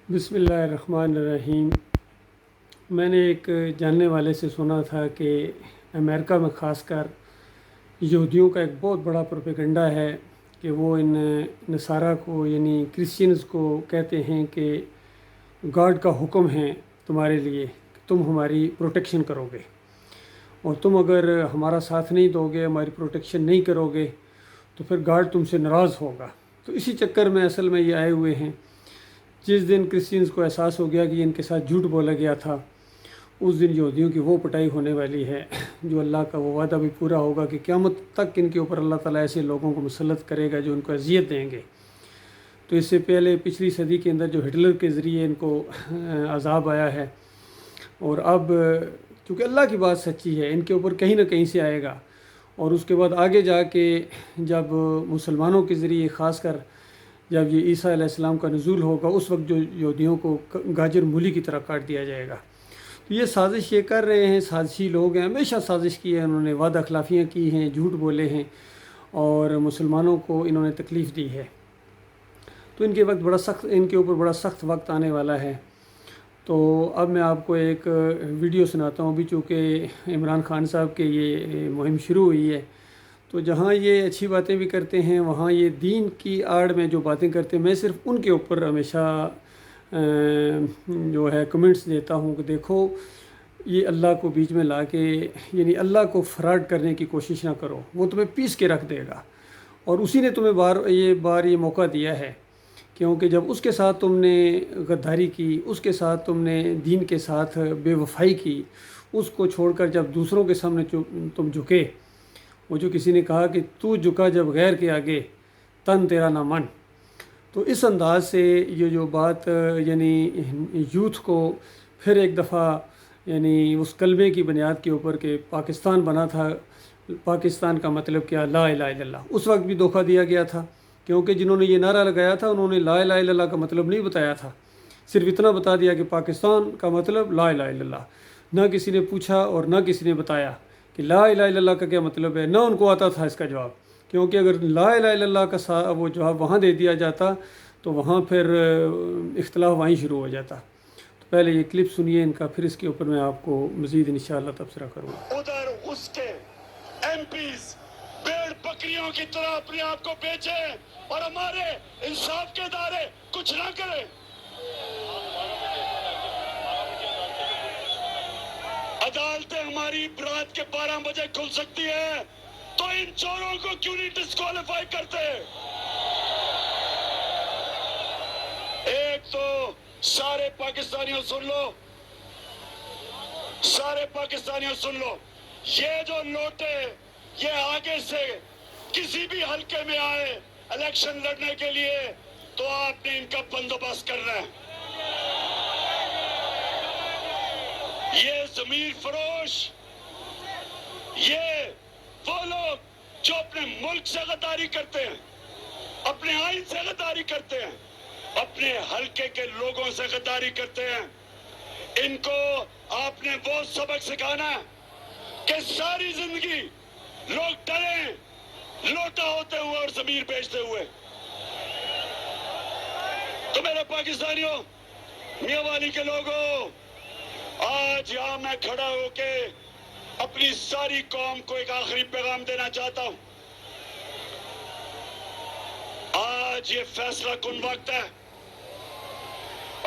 بسم اللہ الرحمن الرحیم۔ میں نے ایک جاننے والے سے سنا تھا کہ امریکہ میں خاص کر یہودیوں کا ایک بہت بڑا پروپیگنڈا ہے کہ وہ ان نصارہ کو یعنی کرسچنز کو کہتے ہیں کہ گاڈ کا حکم ہے تمہارے لیے کہ تم ہماری پروٹیکشن کرو گے، اور تم اگر ہمارا ساتھ نہیں دو گے، ہماری پروٹیکشن نہیں کرو گے تو پھر گاڈ تم سے ناراض ہوگا۔ تو اسی چکر میں اصل میں یہ آئے ہوئے ہیں۔ جس دن کرسچنز کو احساس ہو گیا کہ ان کے ساتھ جھوٹ بولا گیا تھا، اس دن یہودیوں کی وہ پٹائی ہونے والی ہے جو اللہ کا وہ وعدہ بھی پورا ہوگا کہ قیامت تک ان کے اوپر اللہ تعالیٰ ایسے لوگوں کو مسلط کرے گا جو ان کو اذیت دیں گے۔ تو اس سے پہلے پچھلی صدی کے اندر جو ہٹلر کے ذریعے ان کو عذاب آیا ہے، اور اب چونکہ اللہ کی بات سچی ہے ان کے اوپر کہیں نہ کہیں سے آئے گا، اور اس کے بعد آگے جا کے جب مسلمانوں کے ذریعے خاص کر جب یہ عیسیٰ علیہ السلام کا نزول ہوگا، اس وقت جو یہودیوں کو گاجر مولی کی طرح کاٹ دیا جائے گا۔ تو یہ سازش یہ کر رہے ہیں، سازشی لوگ ہیں، ہمیشہ سازش کی ہے انہوں نے، وعدہ خلافیاں کی ہیں، جھوٹ بولے ہیں، اور مسلمانوں کو انہوں نے تکلیف دی ہے۔ تو ان کے اوپر بڑا سخت وقت آنے والا ہے۔ تو اب میں آپ کو ایک ویڈیو سناتا ہوں، ابھی چونکہ عمران خان صاحب کے یہ مہم شروع ہوئی ہے، تو جہاں یہ اچھی باتیں بھی کرتے ہیں وہاں یہ دین کی آڑ میں جو باتیں کرتے ہیں، میں صرف ان کے اوپر ہمیشہ جو ہے کمنٹس دیتا ہوں کہ دیکھو یہ اللہ کو بیچ میں لا کے یعنی اللہ کو فراڈ کرنے کی کوشش نہ کرو، وہ تمہیں پیس کے رکھ دے گا، اور اسی نے تمہیں یہ موقع دیا ہے، کیونکہ جب اس کے ساتھ تم نے غداری کی، اس کے ساتھ تم نے دین کے ساتھ بے وفائی کی، اس کو چھوڑ کر جب دوسروں کے سامنے تم جھکے، وہ جو کسی نے کہا کہ تو جھکا جب غیر کے آگے تن تیرا نہ من، تو اس انداز سے یہ جو بات یعنی یوتھ کو پھر ایک دفعہ یعنی اس کلمے کی بنیاد کے اوپر کہ پاکستان بنا تھا، پاکستان کا مطلب کیا، لا الہ الا اللہ، اس وقت بھی دھوکہ دیا گیا تھا، کیونکہ جنہوں نے یہ نعرہ لگایا تھا انہوں نے لا الہ الا اللہ کا مطلب نہیں بتایا تھا، صرف اتنا بتا دیا کہ پاکستان کا مطلب لا الہ الا اللہ، نہ کسی نے پوچھا اور نہ کسی نے بتایا کہ لا الہ الا اللہ کا کیا مطلب ہے، نہ ان کو آتا تھا اس کا جواب، کیونکہ اگر لا الہ الا اللہ کا وہ جواب وہاں دے دیا جاتا تو وہاں پھر اختلاف وہیں شروع ہو جاتا۔ تو پہلے یہ کلپ سنیے ان کا، پھر اس کے اوپر میں آپ کو مزید انشاءاللہ تبصرہ کروں گا۔ ادھر اس کے ایم پیز بیڑ بکریوں کی طرح اپنے آپ کو بیچے اور ہمارے انصاف کے ادارے کچھ نہ کریں۔ عدالتیں ہماری رات کے 12 بجے کھل سکتی ہے، تو ان چوروں کو کیوں نہیں ڈسکوالیفائی کرتے؟ ایک تو سارے پاکستانیوں سن لو، سارے پاکستانیوں سن لو، یہ جو لوٹے یہ آگے سے کسی بھی حلقے میں آئے الیکشن لڑنے کے لیے تو آپ نے ان کا بندوبست کرنا ہے۔ یہ ضمیر فروش، یہ وہ لوگ جو اپنے ملک سے غداری کرتے ہیں، اپنے آئین سے غداری کرتے ہیں، اپنے حلقے کے لوگوں سے غداری کرتے ہیں، ان کو آپ نے وہ سبق سکھانا ہے کہ ساری زندگی لوگ ڈریں لوٹا ہوتے ہوئے اور ضمیر بیچتے ہوئے۔ تو میرے پاکستانیوں، میاں والی کے لوگوں، آج یہاں میں کھڑا ہو کے اپنی ساری قوم کو ایک آخری پیغام دینا چاہتا ہوں۔ آج یہ فیصلہ کن وقت ہے۔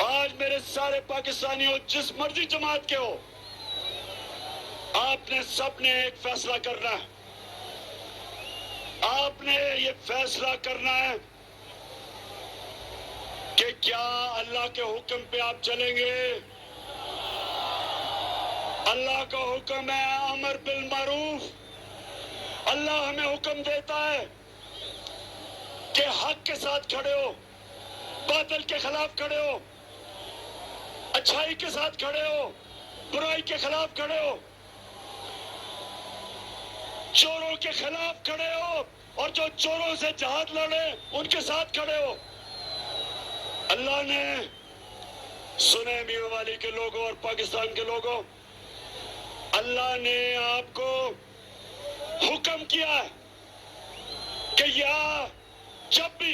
آج میرے سارے پاکستانیوں جس مرضی جماعت کے ہو، آپ نے سب نے ایک فیصلہ کرنا ہے۔ آپ نے یہ فیصلہ کرنا ہے کہ کیا اللہ کے حکم پہ آپ چلیں گے؟ اللہ کا حکم ہے امر بالمعروف۔ اللہ ہمیں حکم دیتا ہے کہ حق کے ساتھ کھڑے ہو، باطل کے خلاف کھڑے ہو، اچھائی کے ساتھ کھڑے ہو، برائی کے خلاف کھڑے ہو، چوروں کے خلاف کھڑے ہو، اور جو چوروں سے جہاد لڑے ان کے ساتھ کھڑے ہو۔ اللہ نے سنے میاں والی کے لوگوں اور پاکستان کے لوگوں، اللہ نے آپ کو حکم کیا ہے کہ جب بھی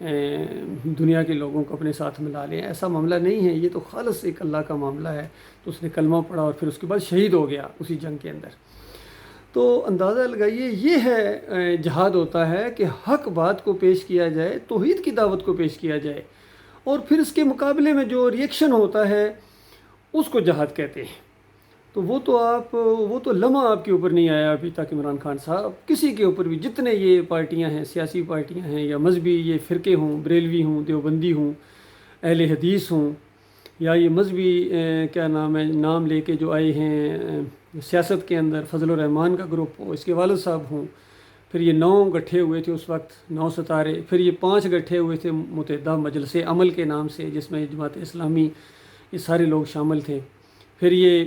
دنیا کے لوگوں کو اپنے ساتھ ملا لیں، ایسا معاملہ نہیں ہے، یہ تو خالص ایک اللہ کا معاملہ ہے۔ تو اس نے کلمہ پڑھا اور پھر اس کے بعد شہید ہو گیا اسی جنگ کے اندر۔ تو اندازہ لگائیے یہ ہے جہاد ہوتا ہے کہ حق بات کو پیش کیا جائے، توحید کی دعوت کو پیش کیا جائے، اور پھر اس کے مقابلے میں جو ریئیکشن ہوتا ہے اس کو جہاد کہتے ہیں۔ تو وہ تو لمحہ آپ کے اوپر نہیں آیا ابھی تک عمران خان صاحب، کسی کے اوپر بھی، جتنے یہ پارٹیاں ہیں، سیاسی پارٹیاں ہیں یا مذہبی یہ فرقے ہوں، بریلوی ہوں، دیوبندی ہوں، اہل حدیث ہوں، یا یہ مذہبی کیا نام ہے، نام لے کے جو آئے ہیں سیاست کے اندر، فضل الرحمان کا گروپ ہو، اس کے والد صاحب ہوں، پھر یہ 9 گٹھے ہوئے تھے اس وقت، 9 ستارے، پھر یہ 5 گٹھے ہوئے تھے متحدہ مجلس عمل کے نام سے، جس میں جماعت اسلامی یہ سارے لوگ شامل تھے، پھر یہ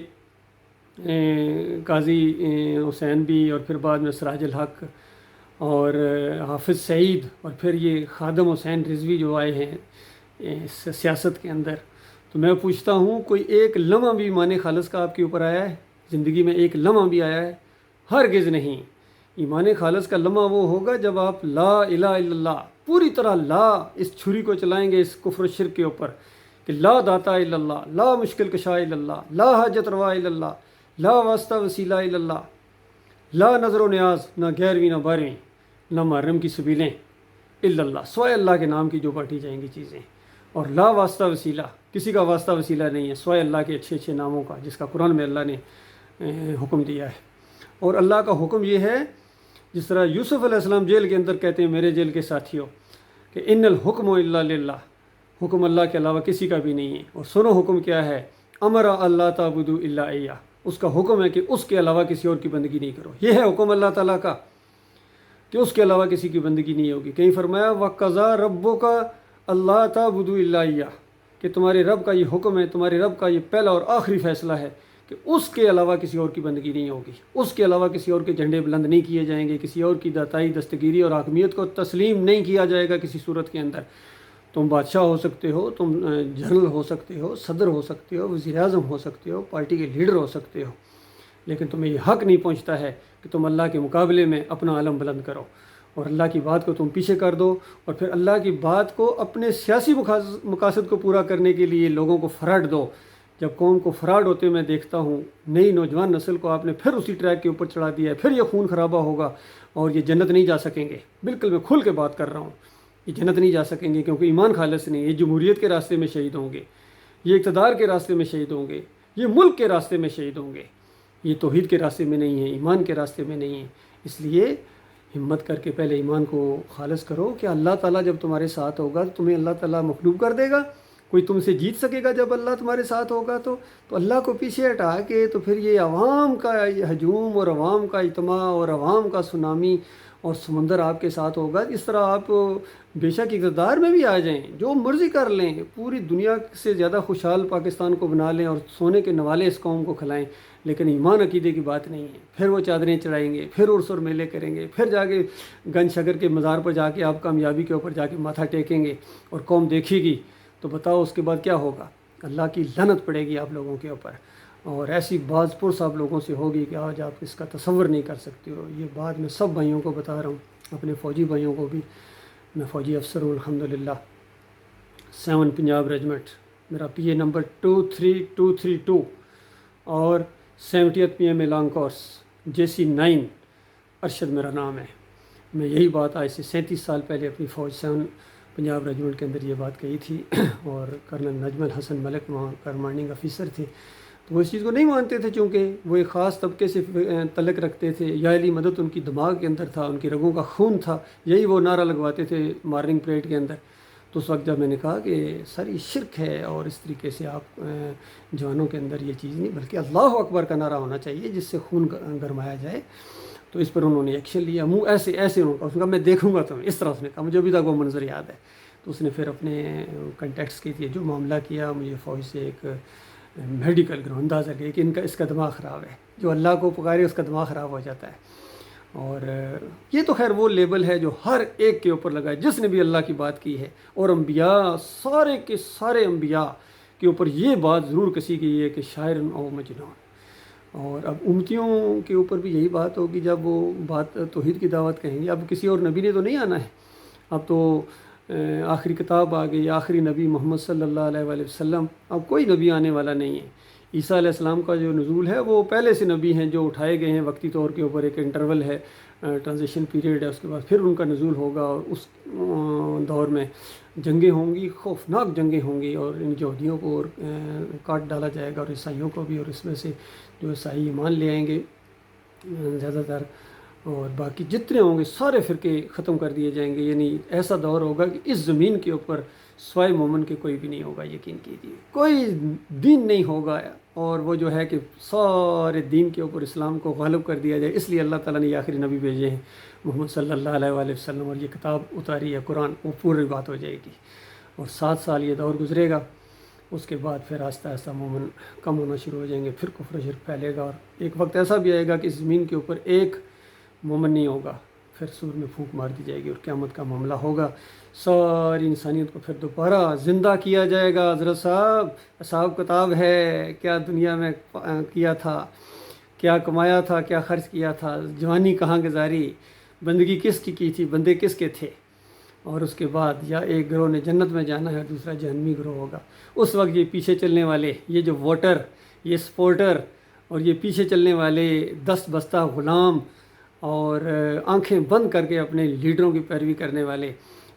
قاضی حسین بھی، اور پھر بعد میں سراج الحق اور حافظ سعید، اور پھر یہ خادم حسین رضوی جو آئے ہیں سیاست کے اندر۔ تو میں پوچھتا ہوں کوئی ایک لمحہ بھی ایمان خالص کا آپ کے اوپر آیا ہے زندگی میں؟ ایک لمحہ بھی آیا ہے؟ ہرگز نہیں۔ ایمان خالص کا لمحہ وہ ہوگا جب آپ لا الہ الا اللہ پوری طرح لا اس چھری کو چلائیں گے اس کفر و شرک کے اوپر، کہ لا داتا الا اللہ، لا مشکل کشا الا اللہ، لا حاجت روا الا اللہ، لا واسطہ وسیلہ الا اللہ، لا نظر و نیاز، نہ گیرویں نہ بارہویں، نہ محرم کی سبیلیں الا اللہ، سوائے اللہ کے نام کی جو بانٹی جائیں گی چیزیں، اور لا واسطہ وسیلہ، کسی کا واسطہ وسیلہ نہیں ہے سوائے اللہ کے اچھے اچھے ناموں کا، جس کا قرآن میں اللہ نے حکم دیا ہے۔ اور اللہ کا حکم یہ ہے، جس طرح یوسف علیہ السلام جیل کے اندر کہتے ہیں میرے جیل کے ساتھیوں کہ ان الحکم الا للہ، حکم اللہ کے علاوہ کسی کا بھی نہیں ہے۔ اور سنو حکم کیا ہے، امر اللہ تعبدوا الا ایہ، اس کا حکم ہے کہ اس کے علاوہ کسی اور کی بندگی نہیں کرو۔ یہ ہے حکم اللہ تعالیٰ کا کہ اس کے علاوہ کسی کی بندگی نہیں ہوگی۔ کہیں فرمایا وَقَضَىٰ رَبُّكَ أَلَّا تَعْبُدُوا إِلَّا إِيَّاهُ، کہ تمہارے رب کا یہ حکم ہے، تمہارے رب کا یہ پہلا اور آخری فیصلہ ہے کہ اس کے علاوہ کسی اور کی بندگی نہیں ہوگی، اس کے علاوہ کسی اور کے جھنڈے بلند نہیں کیے جائیں گے، کسی اور کی داتائی، دستگیری اور حاکمیت کو تسلیم نہیں کیا جائے گا کسی صورت کے اندر۔ تم بادشاہ ہو سکتے ہو، تم جنرل ہو سکتے ہو، صدر ہو سکتے ہو، وزیر اعظم ہو سکتے ہو، پارٹی کے لیڈر ہو سکتے ہو، لیکن تمہیں یہ حق نہیں پہنچتا ہے کہ تم اللہ کے مقابلے میں اپنا علم بلند کرو اور اللہ کی بات کو تم پیچھے کر دو، اور پھر اللہ کی بات کو اپنے سیاسی مقاصد کو پورا کرنے کے لیے لوگوں کو فراڈ دو۔ جب قوم کو فراڈ ہوتے میں دیکھتا ہوں، نئی نوجوان نسل کو آپ نے پھر اسی ٹریک کے اوپر چڑھا دیا ہے، پھر یہ خون خرابہ ہوگا اور یہ جنت نہیں جا سکیں گے۔ بالکل میں کھل کے بات کر رہا ہوں، یہ جنت نہیں جا سکیں گے کیونکہ ایمان خالص نہیں۔ یہ جمہوریت کے راستے میں شہید ہوں گے، یہ اقتدار کے راستے میں شہید ہوں گے، یہ ملک کے راستے میں شہید ہوں گے، یہ توحید کے راستے میں نہیں ہے، ایمان کے راستے میں نہیں ہے۔ اس لیے ہمت کر کے پہلے ایمان کو خالص کرو کہ اللہ تعالیٰ جب تمہارے ساتھ ہوگا تو تمہیں اللہ تعالیٰ مغلوب کر دے گا۔ کوئی تم سے جیت سکے گا جب اللہ تمہارے ساتھ ہوگا؟ تو اللہ کو پیچھے ہٹا کے تو پھر یہ عوام کا ہجوم اور عوام کا اجتماع اور عوام کا سونامی اور سمندر آپ کے ساتھ ہوگا۔ اس طرح آپ بے شک اقتدار میں بھی آ جائیں، جو مرضی کر لیں، پوری دنیا سے زیادہ خوشحال پاکستان کو بنا لیں اور سونے کے نوالے اس قوم کو کھلائیں، لیکن ایمان عقیدے کی بات نہیں ہے۔ پھر وہ چادریں چڑھائیں گے، پھر عرس اور میلے کریں گے، پھر جا کے گنج شکر کے مزار پر جا کے آپ کامیابی کے اوپر جا کے ماتھا ٹیکیں گے اور قوم دیکھے گی، تو بتاؤ اس کے بعد کیا ہوگا؟ اللہ کی لعنت پڑے گی آپ لوگوں کے اوپر، اور ایسی باز پرس آپ لوگوں سے ہوگی کہ آج آپ اس کا تصور نہیں کر سکتے ہو۔ یہ بات میں سب بھائیوں کو بتا رہا ہوں، اپنے فوجی بھائیوں کو بھی۔ میں فوجی افسر ہوں الحمدللہ، 7 پنجاب ریجمنٹ، میرا پی اے نمبر 23232 اور 70th PM long course JC 9 Arshad میرا نام ہے۔ میں یہی بات آج سے 37 سال پہلے اپنی فوج 7 پنجاب ریجمنٹ کے اندر یہ بات کہی تھی، اور کرنل نجم الحسن ملک وہاں کمانڈنگ آفیسر تھے، تو وہ اس چیز کو نہیں مانتے تھے، چونکہ وہ ایک خاص طبقے سے تعلق رکھتے تھے۔ یا علی مدد ان کی دماغ کے اندر تھا، ان کی رگوں کا خون تھا، یہی وہ نعرہ لگواتے تھے مارننگ پریڈ کے اندر۔ تو اس وقت جب میں نے کہا کہ سر یہ شرک ہے اور اس طریقے سے آپ جوانوں کے اندر یہ چیز نہیں، بلکہ اللہ اکبر کا نعرہ ہونا چاہیے جس سے خون گرمایا جائے، تو اس پر انہوں نے ایکشن لیا۔ منہ ایسے انہوں نے کہا میں دیکھوں گا تمہیں، اس طرح اس نے کہا، مجھے ابھی تک وہ منظر یاد ہے۔ تو اس نے پھر اپنے کنٹیکٹس کے لیے جو معاملہ کیا، مجھے فوج سے ایک میڈیکل گراؤنڈ اندازہ لیا کہ اس کا دماغ خراب ہے، جو اللہ کو پکارے اس کا دماغ خراب ہو جاتا ہے۔ اور یہ تو خیر وہ لیبل ہے جو ہر ایک کے اوپر لگا ہے جس نے بھی اللہ کی بات کی ہے، اور انبیاء سارے کے سارے انبیاء کے اوپر یہ بات ضرور کسی کی ہے کہ شاعر او مجنون۔ اور اب امتیوں کے اوپر بھی یہی بات ہوگی جب وہ بات توحید کی دعوت کہیں گے۔ اب کسی اور نبی نے تو نہیں آنا ہے، اب تو آخری کتاب آ گئی، آخری نبی محمد صلی اللہ علیہ وآلہ وسلم، اب کوئی نبی آنے والا نہیں ہے۔ عیسیٰ علیہ السلام کا جو نزول ہے وہ پہلے سے نبی ہیں جو اٹھائے گئے ہیں وقتی طور کے اوپر، ایک انٹرول ہے، ٹرانزیشن پیریڈ ہے، اس کے بعد پھر ان کا نزول ہوگا، اور اس دور میں جنگیں ہوں گی، خوفناک جنگیں ہوں گی، اور ان یہودیوں کو اور کاٹ ڈالا جائے گا، اور عیسائیوں کو بھی، اور اس میں سے جو عیسائی ایمان لے آئیں گے زیادہ تر، اور باقی جتنے ہوں گے سارے فرقے ختم کر دیے جائیں گے۔ یعنی ایسا دور ہوگا کہ اس زمین کے اوپر سوائے مومن کے کوئی بھی نہیں ہوگا، یقین کیجیے کوئی دین نہیں ہوگا، اور وہ جو ہے کہ سارے دین کے اوپر اسلام کو غالب کر دیا جائے۔ اس لیے اللہ تعالیٰ نے یہ آخری نبی بھیجے ہیں محمد صلی اللہ علیہ وآلہ وسلم، اور یہ کتاب اتاری ہے قرآن، وہ پوری بات ہو جائے گی، اور 7 سال یہ دور گزرے گا، اس کے بعد پھر آہستہ آہستہ مومن کم ہونا شروع ہو جائیں گے، پھر کفر و شرک پھیلے گا، اور ایک وقت ایسا بھی آئے گا کہ اس زمین کے اوپر ایک مومن نہیں ہوگا، پھر سور میں پھونک مار دی جائے گی، اور قیامت کا معاملہ ہوگا، ساری انسانیت کو پھر دوبارہ زندہ کیا جائے گا۔ حضرت صاحب حساب کتاب ہے، کیا دنیا میں کیا تھا، کیا کمایا تھا، کیا خرچ کیا تھا، جوانی کہاں گزاری، بندگی کس کی تھی، بندے کس کے تھے، اور اس کے بعد یا ایک گروہ نے جنت میں جانا ہے، دوسرا جہنمی گروہ ہوگا۔ اس وقت یہ پیچھے چلنے والے، یہ جو ووٹر، یہ سپورٹر، اور یہ پیچھے چلنے والے دست بستہ غلام، اور آنکھیں بند کر کے اپنے لیڈروں کی پیروی کرنے والے،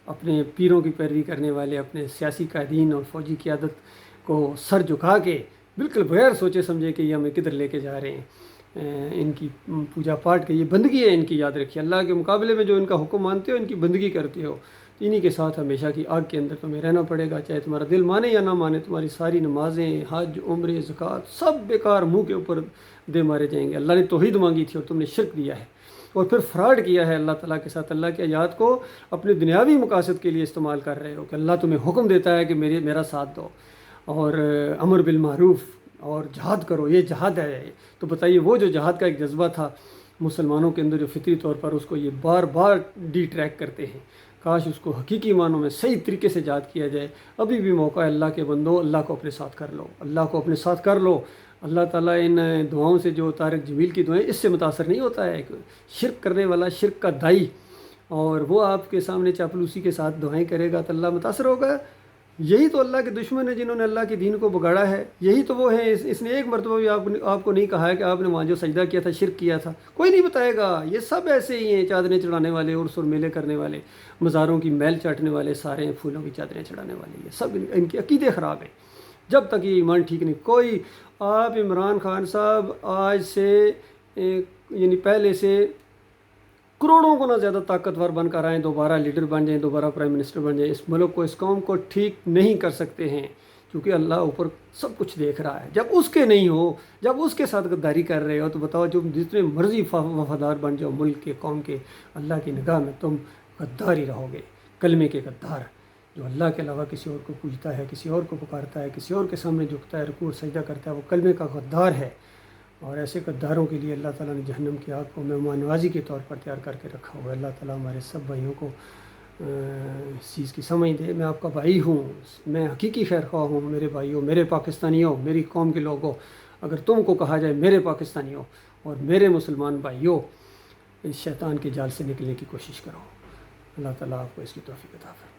اپنے پیروں کی پیروی کرنے والے، اپنے سیاسی قائدین اور فوجی قیادت کو سر جھکا کے بالکل بغیر سوچے سمجھے کہ یہ ہمیں کدھر لے کے جا رہے ہیں، ان کی پوجا پاٹ کی یہ بندگی ہے ان کی، یاد رکھیے اللہ کے مقابلے میں جو ان کا حکم مانتے ہو، ان کی بندگی کرتے ہو، انہی کے ساتھ ہمیشہ کی آگ کے اندر تمہیں رہنا پڑے گا، چاہے تمہارا دل مانے یا نہ مانے، تمہاری ساری نمازیں، حج، عمرے، زکوٰۃ سب بیکار، منہ کے اوپر دے مارے جائیں گے۔ اللہ نے توحید مانگی تھی اور تم نے شرک دیا ہے، اور پھر فراڈ کیا ہے اللہ تعالیٰ کے ساتھ، اللہ کی آیات کو اپنے دنیاوی مقاصد کے لیے استعمال کر رہے ہو، کہ اللہ تمہیں حکم دیتا ہے کہ میرا ساتھ دو، اور امر بالمعروف، اور جہاد کرو، یہ جہاد ہے۔ تو بتائیے وہ جو جہاد کا ایک جذبہ تھا مسلمانوں کے اندر جو فطری طور پر، اس کو یہ بار بار ڈی ٹریک کرتے ہیں، کاش اس کو حقیقی معنوں میں صحیح طریقے سے یاد کیا جائے۔ ابھی بھی موقع ہے اللہ کے بندو، اللہ کو اپنے ساتھ کر لو، اللہ کو اپنے ساتھ کر لو۔ اللہ تعالیٰ ان دعاؤں سے، جو طارق جمیل کی دعائیں، اس سے متاثر نہیں ہوتا ہے۔ شرک کرنے والا، شرک کا دائی، اور وہ آپ کے سامنے چاپلوسی کے ساتھ دعائیں کرے گا تو اللہ متاثر ہوگا؟ یہی تو اللہ کے دشمن ہیں جنہوں نے اللہ کے دین کو بگاڑا ہے، یہی تو وہ ہیں۔ اس نے ایک مرتبہ بھی آپ کو نہیں کہا ہے کہ آپ نے وہاں جو سجدہ کیا تھا شرک کیا تھا، کوئی نہیں بتائے گا۔ یہ سب ایسے ہی ہیں، چادریں چڑھانے والے، عرس اور میلے کرنے والے، مزاروں کی میل چاٹنے والے، سارے ہیں پھولوں کی چادریں چڑھانے والے، یہ سب ان کے عقیدے خراب ہیں۔ جب تک یہ ایمان ٹھیک نہیں، کوئی آپ عمران خان صاحب آج سے یعنی پہلے سے کروڑوں گنا زیادہ طاقتور بن کر آئیں، دوبارہ لیڈر بن جائیں، دوبارہ پرائم منسٹر بن جائیں، اس ملک کو، اس قوم کو ٹھیک نہیں کر سکتے ہیں، کیونکہ اللہ اوپر سب کچھ دیکھ رہا ہے۔ جب اس کے نہیں ہو، جب اس کے ساتھ غداری کر رہے ہو، تو بتاؤ جو جتنے مرضی وفادار بن جاؤ ملک کے، قوم کے، اللہ کی نگاہ میں تم غدار ہی رہو گے، کلمے کے غدار۔ جو اللہ کے علاوہ کسی اور کو پوجتا ہے، کسی اور کو پکارتا ہے، کسی اور کے سامنے جھکتا ہے، رکوع سجدہ کرتا ہے، وہ کلمے کا غدار ہے۔ اور ایسے غداروں کے لیے اللہ تعالیٰ نے جہنم کی آگ کو مہمان نوازی کے طور پر تیار کر کے رکھا ہوا ہے۔ اللہ تعالیٰ ہمارے سب بھائیوں کو اس چیز کی سمجھ دے۔ میں آپ کا بھائی ہوں، میں حقیقی خیر خواہ ہوں۔ میرے بھائیوں، میرے پاکستانیوں، میری قوم کے لوگوں، اگر تم کو کہا جائے میرے پاکستانیوں اور میرے مسلمان بھائیوں، اس شیطان کے جال سے نکلنے کی کوشش کرو۔ اللہ تعالیٰ آپ کو اس کی توفیق عطا فرمائے۔